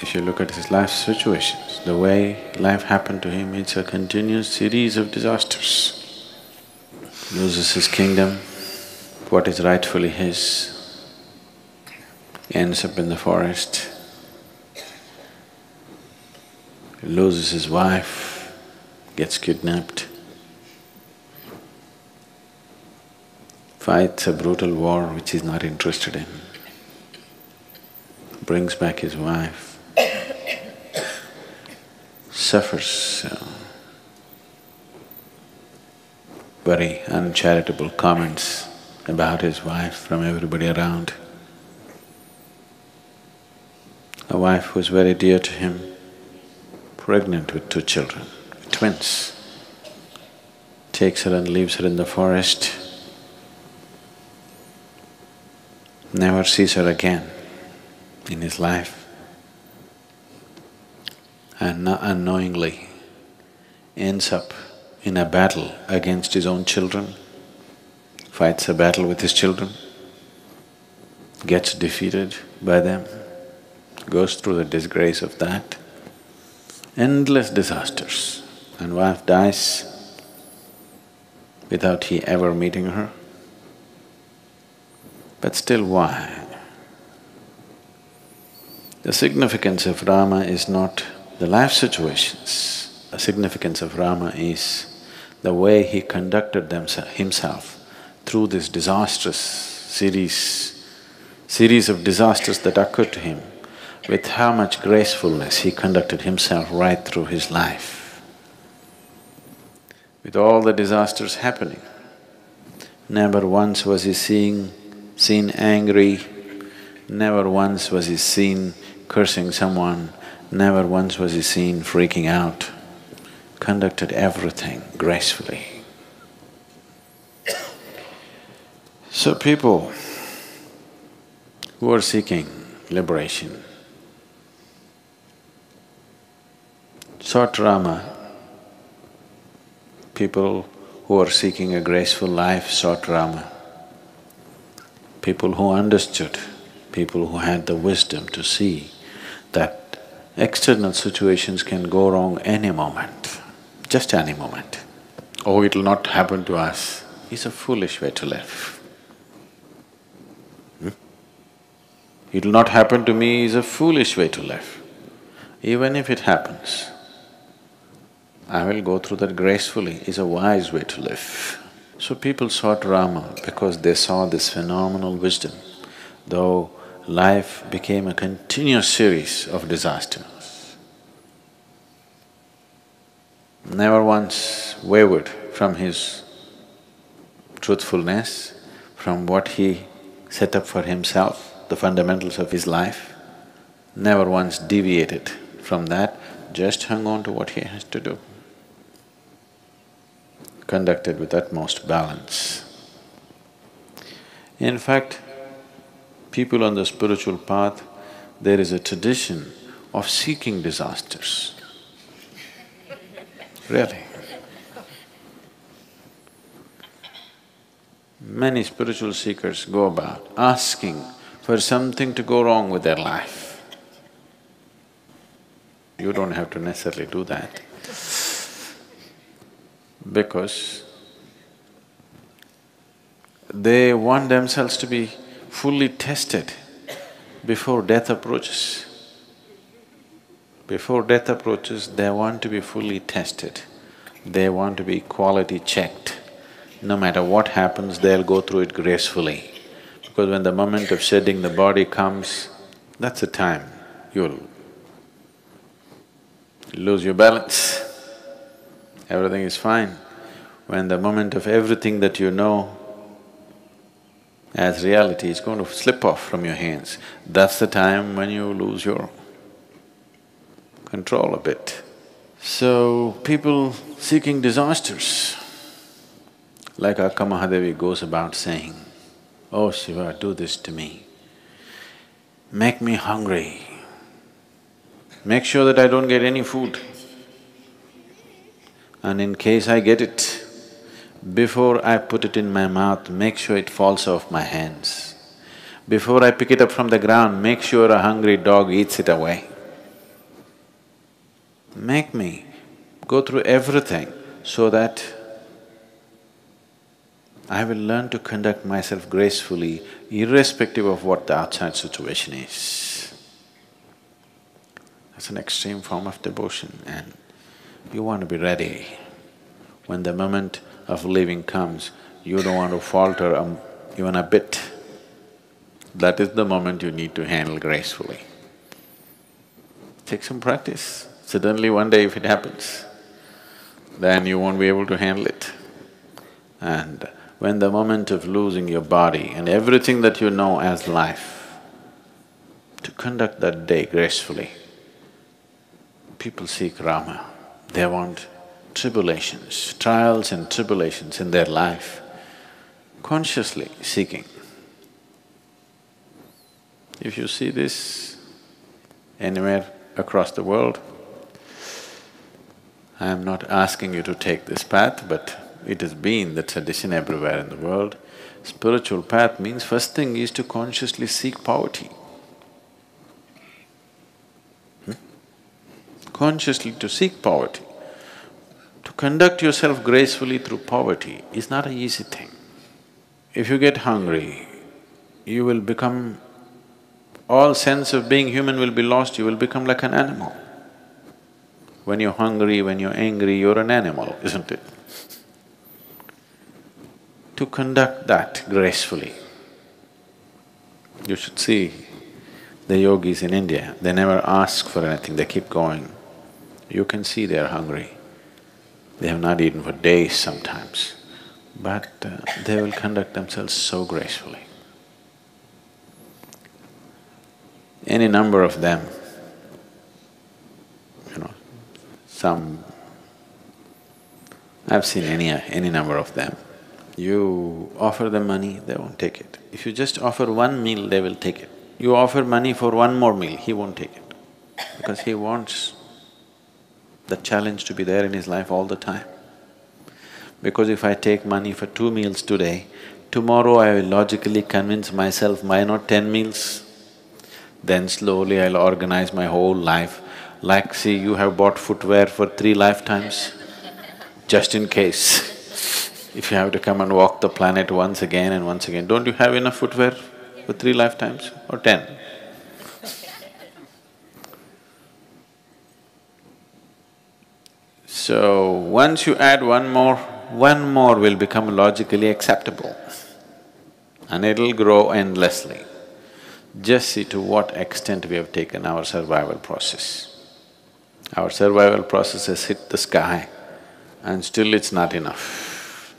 If you look at his life situations, the way life happened to him, it's a continuous series of disasters. Loses his kingdom, what is rightfully his, ends up in the forest, loses his wife, gets kidnapped, fights a brutal war which he's not interested in, brings back his wife, suffers very uncharitable comments about his wife from everybody around. A wife who was very dear to him, pregnant with 2 children, twins, takes her and leaves her in the forest, never sees her again in his life, and unknowingly ends up in a battle against his own children, fights a battle with his children, gets defeated by them, goes through the disgrace of that, endless disasters, and wife dies without he ever meeting her. But still, why? The significance of Rama is not the life situations. The significance of Rama is the way he conducted himself through this disastrous series of disasters that occurred to him, with how much gracefulness he conducted himself right through his life. With all the disasters happening, never once was he seen angry, never once was he seen cursing someone, never once was he seen freaking out, conducted everything gracefully. So people who are seeking liberation sought Rama. People who are seeking a graceful life sought Rama. People who understood, people who had the wisdom to see that external situations can go wrong any moment, just any moment. Oh, it'll not happen to us, is a foolish way to live. It'll not happen to me is a foolish way to live. Even if it happens, I will go through that gracefully is a wise way to live. So people sought Rama because they saw this phenomenal wisdom, though life became a continuous series of disasters. Never once wavered from his truthfulness, from what he set up for himself, the fundamentals of his life, never once deviated from that, just hung on to what he has to do, conducted with utmost balance. In fact, people on the spiritual path, there is a tradition of seeking disasters. Really. Many spiritual seekers go about asking for something to go wrong with their life. You don't have to necessarily do that, because they want themselves to be fully tested before death approaches. Before death approaches, they want to be fully tested. They want to be quality checked. No matter what happens, they'll go through it gracefully. Because when the moment of shedding the body comes, that's the time you'll lose your balance. Everything is fine. When the moment of everything that you know as reality is going to slip off from your hands, that's the time when you lose your control a bit. So, people seeking disasters, like Akka Mahadevi goes about saying, "Oh Shiva, do this to me, make me hungry, make sure that I don't get any food, and in case I get it, before I put it in my mouth, make sure it falls off my hands. Before I pick it up from the ground, make sure a hungry dog eats it away. make me go through everything so that I will learn to conduct myself gracefully irrespective of what the outside situation is. That's an extreme form of devotion and you want to be ready. When the moment of leaving comes, you don't want to falter even a bit. That is the moment you need to handle gracefully. Take some practice. Suddenly one day if it happens, then you won't be able to handle it. And when the moment of losing your body and everything that you know as life, to conduct that day gracefully. People seek Rama, they want tribulations, trials and tribulations in their life, consciously seeking. If you see this anywhere across the world, I am not asking you to take this path, but it has been the tradition everywhere in the world. Spiritual path means first thing is to consciously seek poverty. Consciously to seek poverty. To conduct yourself gracefully through poverty is not an easy thing. If you get hungry, you will become… all sense of being human will be lost, you will become like an animal. When you're hungry, when you're angry, you're an animal, isn't it? To conduct that gracefully, you should see the yogis in India, they never ask for anything, they keep going. You can see they are hungry. They have not eaten for days sometimes, but they will conduct themselves so gracefully. Any number of them, I've seen any number of them. You offer them money, they won't take it. If you just offer one meal, they will take it. You offer money for one more meal, he won't take it, because he wants the challenge to be there in his life all the time. Because if I take money for 2 meals today, tomorrow I will logically convince myself, why not 10 meals? Then slowly I'll organize my whole life. Like, see, you have bought footwear for 3 lifetimes, just in case. If you have to come and walk the planet once again and once again, don't you have enough footwear for 3 lifetimes or 10? So, once you add one more will become logically acceptable and it'll grow endlessly. Just see to what extent we have taken our survival process. Our survival process has hit the sky and still it's not enough.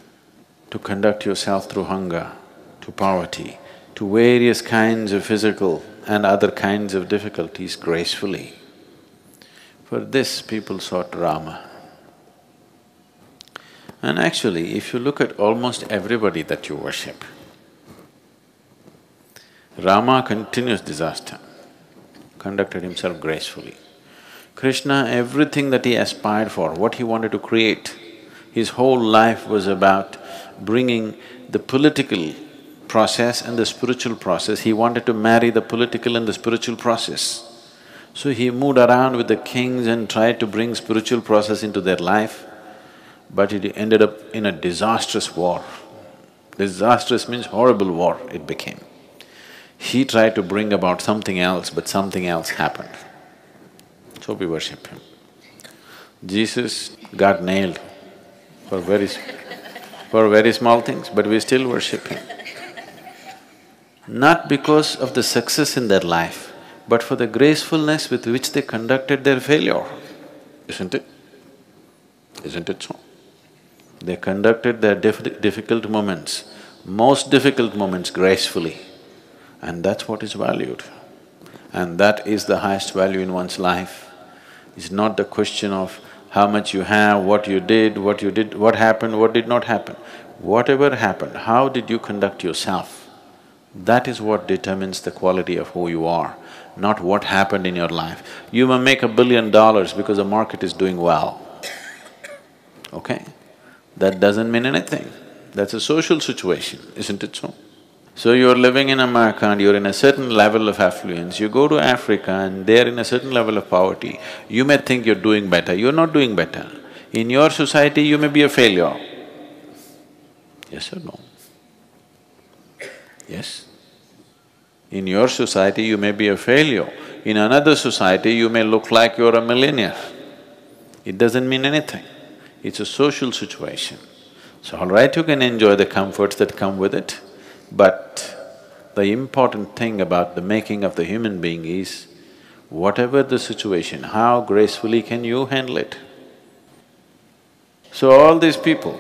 To conduct yourself through hunger, to poverty, to various kinds of physical and other kinds of difficulties gracefully. For this people sought Rama. And actually, if you look at almost everybody that you worship, Rama continuous disaster, conducted himself gracefully. Krishna, everything that he aspired for, what he wanted to create, his whole life was about bringing the political process and the spiritual process. He wanted to marry the political and the spiritual process. So he moved around with the kings and tried to bring spiritual process into their life, but it ended up in a disastrous war. Disastrous means horrible war it became. He tried to bring about something else, but something else happened. So we worship him. Jesus got nailed for very small things, but we still worship him. Not because of the success in their life, but for the gracefulness with which they conducted their failure, isn't it? Isn't it so? They conducted their difficult moments, most difficult moments gracefully, and that's what is valued. And that is the highest value in one's life. It's not the question of how much you have, what you did, what happened, what did not happen. Whatever happened, how did you conduct yourself? That is what determines the quality of who you are, not what happened in your life. You may make $1 billion because the market is doing well, okay? That doesn't mean anything. That's a social situation, isn't it so? So you're living in America and you're in a certain level of affluence, you go to Africa and they're in a certain level of poverty, you may think you're doing better, you're not doing better. In your society, you may be a failure. Yes or no? Yes? In your society, you may be a failure. In another society, you may look like you're a millionaire. It doesn't mean anything. It's a social situation. So all right, you can enjoy the comforts that come with it, but the important thing about the making of the human being is, whatever the situation, how gracefully can you handle it? So all these people,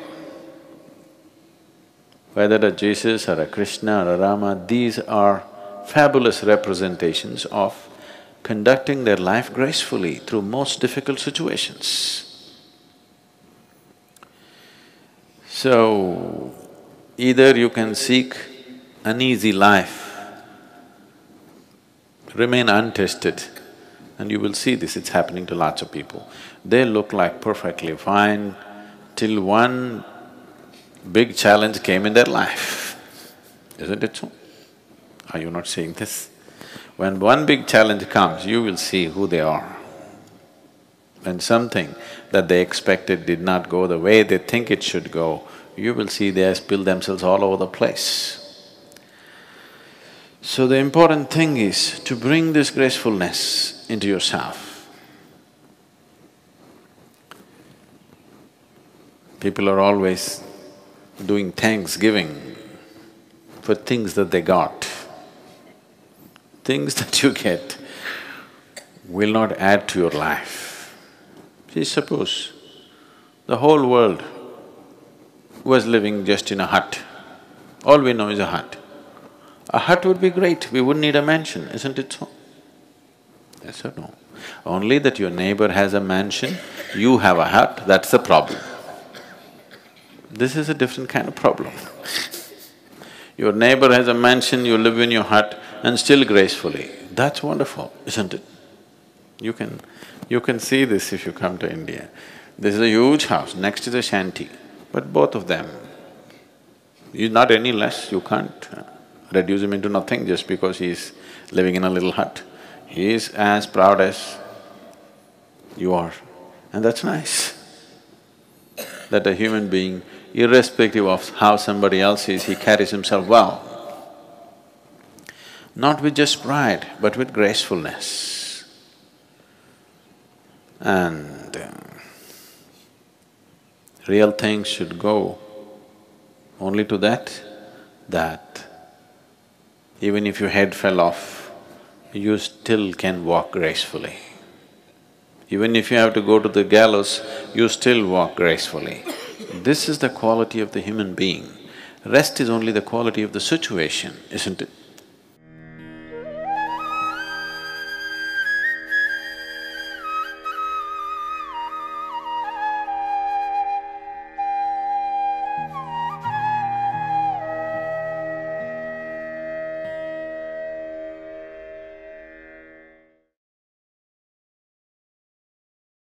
whether a Jesus or a Krishna or a Rama, these are fabulous representations of conducting their life gracefully through most difficult situations. So, either you can seek an easy life, remain untested, and you will see this, it's happening to lots of people. They look like perfectly fine till one big challenge came in their life, isn't it so? Are you not seeing this? When one big challenge comes, you will see who they are. When something that they expected did not go the way they think it should go, you will see they spill themselves all over the place. So the important thing is to bring this gracefulness into yourself. People are always doing thanksgiving for things that they got. Things that you get will not add to your life. See, suppose the whole world was living just in a hut. All we know is a hut. A hut would be great, we wouldn't need a mansion, isn't it so? Yes or no? Only that your neighbor has a mansion, you have a hut, that's the problem. This is a different kind of problem. Your neighbor has a mansion, you live in your hut and still gracefully. That's wonderful, isn't it? You can see this if you come to India. This is a huge house, next is a shanty, but both of them, he's not any less, you can't reduce him into nothing just because he's living in a little hut. He is as proud as you are, and that's nice. That a human being, irrespective of how somebody else is, he carries himself well. Not with just pride, but with gracefulness. And real things should go only to that even if your head fell off, you still can walk gracefully. Even if you have to go to the gallows, you still walk gracefully. This is the quality of the human being. Rest is only the quality of the situation, isn't it?